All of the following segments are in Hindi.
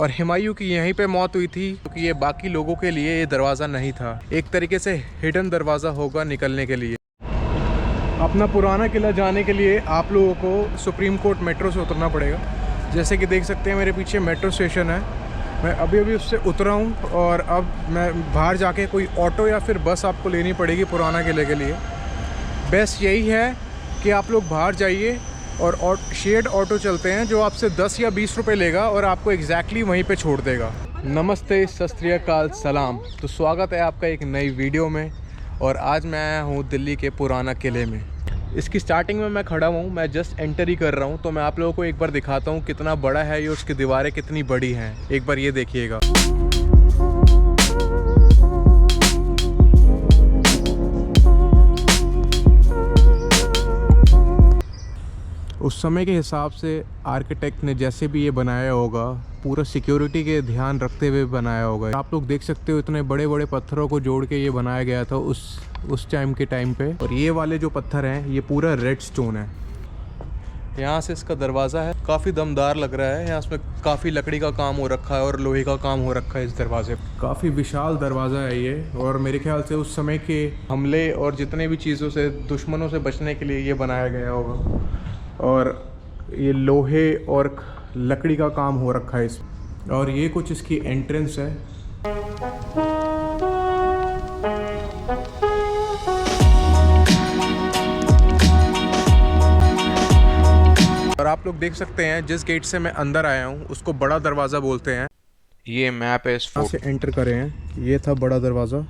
और हुमायूं की यहीं पे मौत हुई थी क्योंकि ये बाकी लोगों के लिए ये दरवाज़ा नहीं था, एक तरीके से हिडन दरवाज़ा होगा निकलने के लिए। अपना पुराना किला जाने के लिए आप लोगों को सुप्रीम कोर्ट मेट्रो से उतरना पड़ेगा। जैसे कि देख सकते हैं मेरे पीछे मेट्रो स्टेशन है, मैं अभी अभी उससे उतरा हूँ और अब मैं बाहर जाके कोई ऑटो या फिर बस आपको लेनी पड़ेगी पुराना किले के लिए। बेस्ट यही है कि आप लोग बाहर जाइए और शेयर्ड ऑटो चलते हैं जो आपसे 10 या 20 रुपए लेगा और आपको एग्जैक्टली वहीं पे छोड़ देगा। नमस्ते, सत श्री अकाल, सलाम। तो स्वागत है आपका एक नई वीडियो में और आज मैं आया हूँ दिल्ली के पुराना किले में। इसकी स्टार्टिंग में मैं खड़ा हूँ, मैं जस्ट एंटर ही कर रहा हूँ, तो मैं आप लोगों को एक बार दिखाता हूँ कितना बड़ा है ये, उसकी दीवारें कितनी बड़ी हैं। एक बार ये देखिएगा। उस समय के हिसाब से आर्किटेक्ट ने जैसे भी ये बनाया होगा पूरा सिक्योरिटी के ध्यान रखते हुए बनाया होगा। आप लोग देख सकते हो इतने बड़े बड़े पत्थरों को जोड़ के ये बनाया गया था उस टाइम के टाइम पे। और ये वाले जो पत्थर हैं ये पूरा रेड स्टोन है। यहाँ से इसका दरवाज़ा है, काफ़ी दमदार लग रहा है। यहाँ इसमें काफ़ी लकड़ी का काम हो रखा है और लोहे का काम हो रखा है इस दरवाजे पे। काफ़ी विशाल दरवाज़ा है ये और मेरे ख्याल से उस समय के हमले और जितने भी चीज़ों से, दुश्मनों से बचने के लिए ये बनाया गया होगा। और ये लोहे और लकड़ी का काम हो रखा है इसमें। और ये कुछ इसकी एंट्रेंस है। और आप लोग देख सकते हैं जिस गेट से मैं अंदर आया हूँ उसको बड़ा दरवाज़ा बोलते हैं। ये मैप है, इस फोर्ट से एंटर करें हैं। ये था बड़ा दरवाज़ा।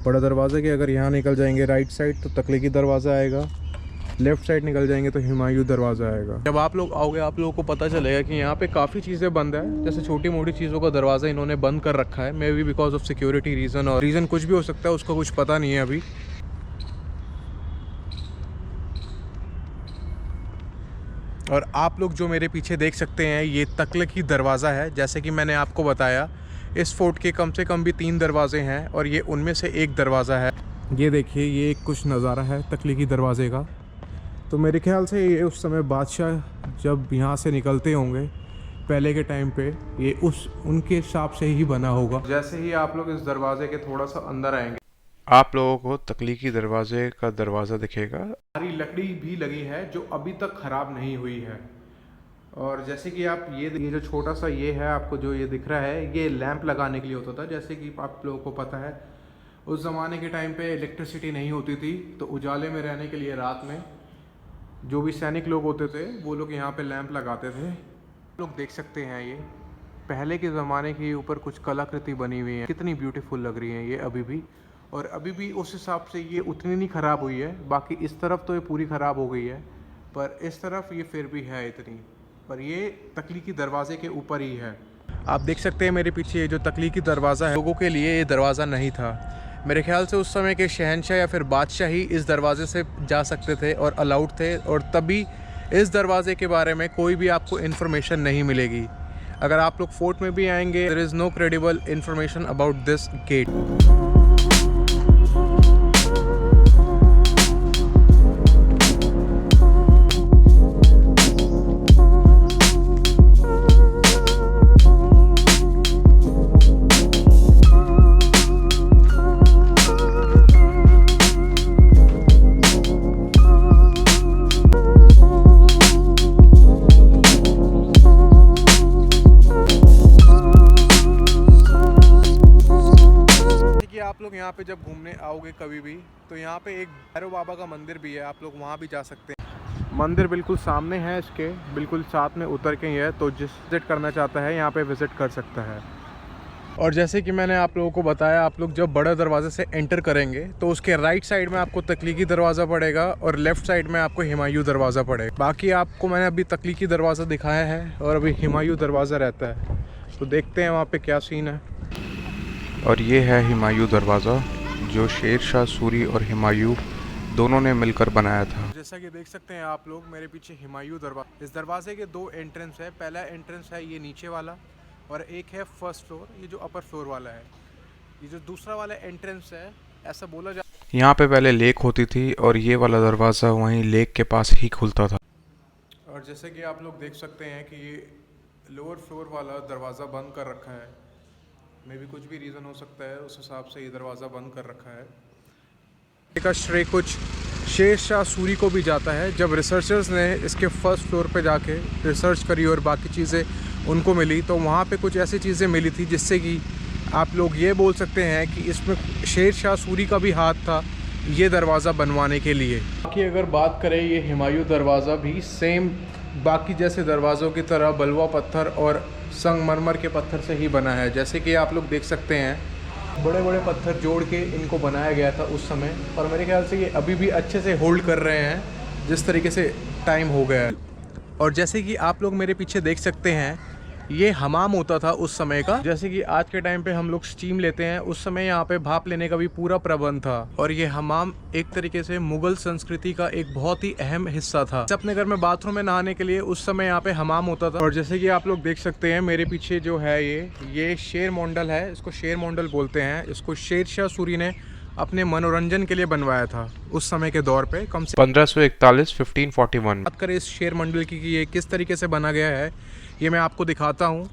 बड़ा दरवाज़ा के अगर यहाँ निकल जाएंगे राइट साइड तो तकलीकी दरवाज़ा आएगा, लेफ़्ट साइड निकल जाएंगे तो हुमायूं दरवाज़ा आएगा। जब आप लोग आओगे आप लोगों को पता चलेगा कि यहाँ पे काफ़ी चीज़ें बंद है। जैसे छोटी मोटी चीज़ों का दरवाज़ा इन्होंने बंद कर रखा है, may be because of security reason, और रीज़न कुछ भी हो सकता है, उसका कुछ पता नहीं है अभी। और आप लोग जो मेरे पीछे देख सकते हैं ये तकलीकी दरवाज़ा है। जैसे कि मैंने आपको बताया इस फोर्ट के कम से कम भी 3 दरवाजे हैं और ये उनमें से एक दरवाज़ा है। ये देखिए, ये कुछ नज़ारा है तकलीकी दरवाजे का। तो मेरे ख्याल से ये उस समय बादशाह जब यहाँ से निकलते होंगे पहले के टाइम पे, ये उनके हिसाब से ही बना होगा। जैसे ही आप लोग इस दरवाजे के थोड़ा सा अंदर आएंगे आप लोगों को तकलीकी दरवाजे का दरवाज़ा दिखेगा। सारी लकड़ी भी लगी है जो अभी तक ख़राब नहीं हुई है। और जैसे कि आप ये जो छोटा सा ये है, आपको जो ये दिख रहा है, ये लैंप लगाने के लिए होता था। जैसे कि आप लोगों को पता है उस ज़माने के टाइम पे इलेक्ट्रिसिटी नहीं होती थी, तो उजाले में रहने के लिए रात में जो भी सैनिक लोग होते थे वो लोग यहाँ पे लैंप लगाते थे। लोग देख सकते हैं ये पहले के ज़माने के ऊपर कुछ कलाकृति बनी हुई है, कितनी ब्यूटीफुल लग रही है ये अभी भी। और अभी भी उस हिसाब से ये उतनी नहीं ख़राब हुई है। बाकी इस तरफ तो ये पूरी ख़राब हो गई है, पर इस तरफ ये फिर भी है इतनी। पर ये तकलीकी दरवाजे के ऊपर ही है। आप देख सकते हैं मेरे पीछे ये जो तकलीकी दरवाज़ा है, लोगों के लिए ये दरवाज़ा नहीं था। मेरे ख्याल से उस समय के शहंशाह या फिर बादशाह ही इस दरवाजे से जा सकते थे और अलाउड थे, और तभी इस दरवाजे के बारे में कोई भी आपको इन्फॉर्मेशन नहीं मिलेगी। अगर आप लोग फोर्ट में भी आएंगे, there is no credible information about this gate. आप लोग यहाँ पे जब घूमने आओगे कभी भी, तो यहाँ पे एक भैरव बाबा का मंदिर भी है, आप लोग वहाँ भी जा सकते हैं। मंदिर बिल्कुल सामने है, इसके बिल्कुल साथ में उतर के ही है, तो जिस विज़िट करना चाहता है यहाँ पे विज़िट कर सकता है। और जैसे कि मैंने आप लोगों को बताया, आप लोग जब बड़ा दरवाजे से एंटर करेंगे तो उसके राइट साइड में आपको तकलीकी दरवाज़ा पड़ेगा और लेफ़्ट साइड में आपको हुमायूं दरवाज़ा पड़ेगा। बाकी आपको मैंने अभी तकलीकी दरवाज़ा दिखाया है और अभी हुमायूं दरवाज़ा रहता है, तो देखते हैं वहाँ पर क्या सीन है। और ये है हुमायूं दरवाज़ा जो शेर शाह सूरी और हुमायूं दोनों ने मिलकर बनाया था। जैसा कि देख सकते हैं आप लोग मेरे पीछे हुमायूं दरवाज़ा। इस दरवाजे के 2 एंट्रेंस है। पहला एंट्रेंस है ये नीचे वाला और एक है फर्स्ट फ्लोर, ये जो अपर फ्लोर वाला है। ये जो दूसरा वाला एंट्रेंस है, ऐसा बोला जा यहाँ पे पहले लेक होती थी और ये वाला दरवाज़ा वहीं लेक के पास ही खुलता था। और जैसे कि आप लोग देख सकते हैं कि ये लोअर फ्लोर वाला दरवाज़ा बंद कर रखा है। मे भी कुछ भी रीज़न हो सकता है, उस हिसाब से ये दरवाज़ा बंद कर रखा है। इसका श्रेय कुछ शेर शाह सूरी को भी जाता है। जब रिसर्चर्स ने इसके फर्स्ट फ्लोर पे जाके रिसर्च करी और बाकी चीज़ें उनको मिली, तो वहाँ पे कुछ ऐसी चीज़ें मिली थी जिससे कि आप लोग ये बोल सकते हैं कि इसमें शेर शाह सूरी का भी हाथ था ये दरवाज़ा बनवाने के लिए। बाकी अगर बात करें, ये हुमायूं दरवाज़ा भी सेम बाकी जैसे दरवाज़ों की तरह बलवा पत्थर और संगमरमर के पत्थर से ही बना है। जैसे कि आप लोग देख सकते हैं, बड़े बड़े पत्थर जोड़ के इनको बनाया गया था उस समय, और मेरे ख्याल से ये अभी भी अच्छे से होल्ड कर रहे हैं जिस तरीके से टाइम हो गया है। और जैसे कि आप लोग मेरे पीछे देख सकते हैं, ये हमाम होता था उस समय का। जैसे कि आज के टाइम पे हम लोग स्टीम लेते हैं, उस समय यहाँ पे भाप लेने का भी पूरा प्रबंध था। और ये हमाम एक तरीके से मुगल संस्कृति का एक बहुत ही अहम हिस्सा था। अपने घर में बाथरूम में नहाने के लिए उस समय यहाँ पे हमाम होता था। और जैसे कि आप लोग देख सकते हैं, मेरे पीछे जो है ये शेर मोंडल है। इसको शेर मोंडल बोलते हैं। इसको शेर शाह सूरी ने अपने मनोरंजन के लिए बनवाया था उस समय के दौर पे, कम से 1541 बात करें इस शेर मंडल की कि ये किस तरीके से बना गया है, ये मैं आपको दिखाता हूँ।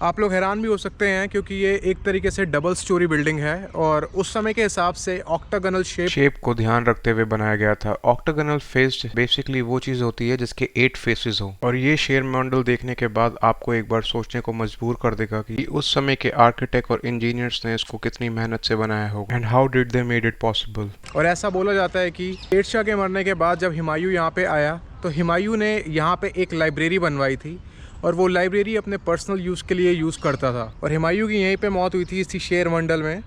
आप लोग हैरान भी हो सकते हैं क्योंकि ये एक तरीके से डबल स्टोरी बिल्डिंग है और उस समय के हिसाब से ऑक्टागोनल शेप को ध्यान रखते हुए बनाया गया था। ऑक्टागोनल फेस बेसिकली वो चीज होती है जिसके 8 फेसेस हो। और ये शेर मंडल देखने के बाद आपको एक बार सोचने को मजबूर कर देगा कि उस समय के आर्किटेक्ट और इंजीनियर्स ने इसको कितनी मेहनत से बनाया होगा and how did they made it possible. और ऐसा बोला जाता है कि शेर शाह के मरने के बाद जब हुमायूं यहाँ पे आया, तो हुमायूं ने यहाँ पे एक लाइब्रेरी बनवाई थी और वो लाइब्रेरी अपने पर्सनल यूज़ के लिए यूज़ करता था। और हुमायूं की यहीं पे मौत हुई थी इसी शेर मंडल में।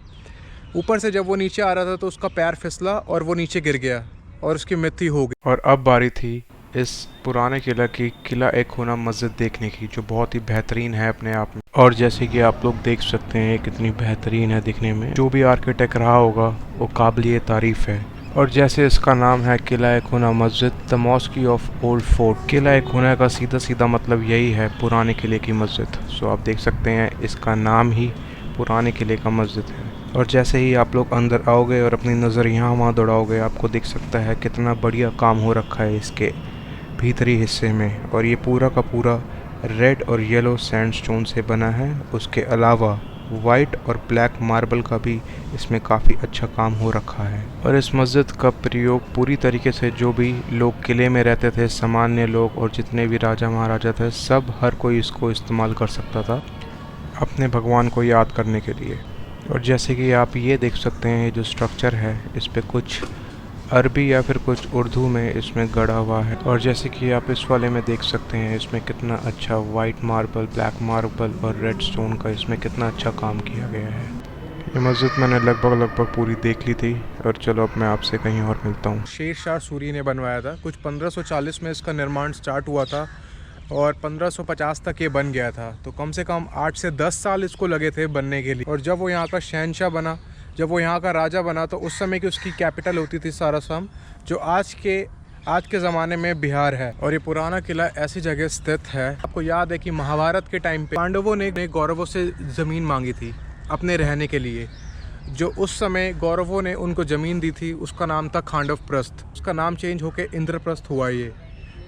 ऊपर से जब वो नीचे आ रहा था तो उसका पैर फिसला और वो नीचे गिर गया और उसकी मृत्यु हो गई। और अब बारी थी इस पुराने किला की किला ए खूना मस्जिद देखने की, जो बहुत ही बेहतरीन है अपने आप में। और जैसे कि आप लोग देख सकते हैं कितनी बेहतरीन है दिखने में। जो भी आर्किटेक्ट रहा होगा वो काबिल तारीफ़ है। और जैसे इसका नाम है किला ए खूना मस्जिद, द मॉस्की ऑफ ओल्ड फोर्ट। किला ए खूना का सीधा सीधा मतलब यही है, पुराने किले की मस्जिद। सो आप देख सकते हैं इसका नाम ही पुराने किले का मस्जिद है। और जैसे ही आप लोग अंदर आओगे और अपनी नज़र यहाँ वहाँ दौड़ाओगे, आपको दिख सकता है कितना बढ़िया काम हो रखा है इसके भीतरी हिस्से में। और ये पूरा का पूरा रेड और येलो सैंडस्टोन से बना है। उसके अलावा वाइट और ब्लैक मार्बल का भी इसमें काफ़ी अच्छा काम हो रखा है। और इस मस्जिद का प्रयोग पूरी तरीके से जो भी लोग किले में रहते थे, सामान्य लोग और जितने भी राजा महाराजा थे, सब हर कोई इसको इस्तेमाल कर सकता था अपने भगवान को याद करने के लिए। और जैसे कि आप ये देख सकते हैं, जो स्ट्रक्चर है इस पे कुछ अरबी या फिर कुछ उर्दू में इसमें गढ़ा हुआ है। और जैसे कि आप इस वाले में देख सकते हैं, इसमें कितना अच्छा वाइट मार्बल, ब्लैक मार्बल और रेड स्टोन का इसमें कितना अच्छा काम किया गया है। ये मस्जिद मैंने लगभग पूरी देख ली थी। और चलो अब मैं आपसे कहीं और मिलता हूँ। शेर शाह सूरी ने बनवाया था। कुछ 1540 में इसका निर्माण स्टार्ट हुआ था और 1550 तक ये बन गया था। तो कम से कम 8 से 10 साल इसको लगे थे बनने के लिए। और जब वो यहाँ का शहंशाह बना, जब वो यहाँ का राजा बना, तो उस समय की उसकी कैपिटल होती थी सासाराम, जो आज के ज़माने में बिहार है। और ये पुराना किला ऐसी जगह स्थित है। आपको याद है कि महाभारत के टाइम पे पांडवों ने कौरवों से ज़मीन मांगी थी अपने रहने के लिए। जो उस समय कौरवों ने उनको ज़मीन दी थी, उसका नाम था खांडवप्रस्थ। उसका नाम चेंज होकर इंद्रप्रस्थ हुआ ये।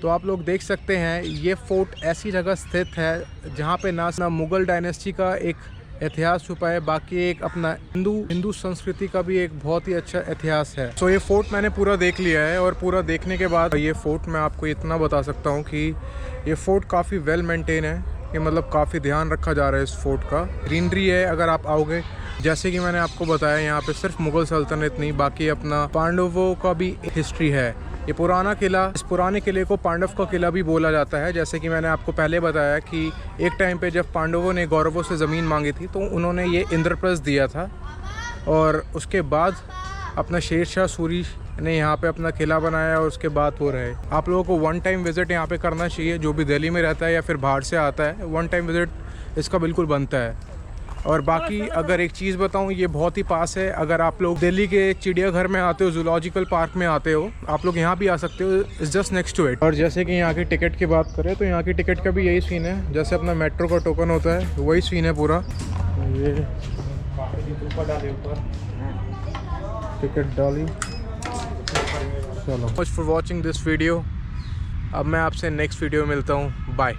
तो आप लोग देख सकते हैं, ये फोर्ट ऐसी जगह स्थित है जहाँ पे ना मुग़ल डायनेस्टी का एक इतिहास छुपा है, बाकी एक अपना हिंदू संस्कृति का भी एक बहुत ही अच्छा इतिहास है। तो ये फोर्ट मैंने पूरा देख लिया है और पूरा देखने के बाद ये फोर्ट मैं आपको इतना बता सकता हूँ कि ये फोर्ट काफ़ी वेल मेंटेन है। ये मतलब काफ़ी ध्यान रखा जा रहा है इस फोर्ट का। ग्रीनरी है। अगर आप आओगे, जैसे कि मैंने आपको बताया, यहाँ पे सिर्फ मुग़ल सल्तनत नहीं, बाकी अपना पांडवों का भी हिस्ट्री है। ये पुराना किला, इस पुराने किले को पांडव का किला भी बोला जाता है। जैसे कि मैंने आपको पहले बताया कि एक टाइम पे जब पांडवों ने कौरवों से ज़मीन मांगी थी, तो उन्होंने ये इंद्रप्रस्थ दिया था। और उसके बाद अपना शेर शाह सूरी ने यहाँ पे अपना किला बनाया और उसके बाद हो रहे। आप लोगों को वन टाइम विज़िट यहाँ पे करना चाहिए। जो भी दिल्ली में रहता है या फिर बाहर से आता है, वन टाइम विज़िट इसका बिल्कुल बनता है। और बाकी अगर एक चीज़ बताऊं, ये बहुत ही पास है। अगर आप लोग दिल्ली के चिड़ियाघर में आते हो, जूलॉजिकल पार्क में आते हो, आप लोग यहाँ भी आ सकते हो। It's just next to it. और जैसे कि यहाँ की टिकट की बात करें, तो यहाँ की टिकट का भी यही सीन है। जैसे अपना मेट्रो का टोकन होता है, वही सीन है पूरा। ये ऊपर डाले, ऊपर टिकट डाली। चलो, much for watching this video. अब मैं आपसे नेक्स्ट वीडियो में मिलता हूँ। बाय।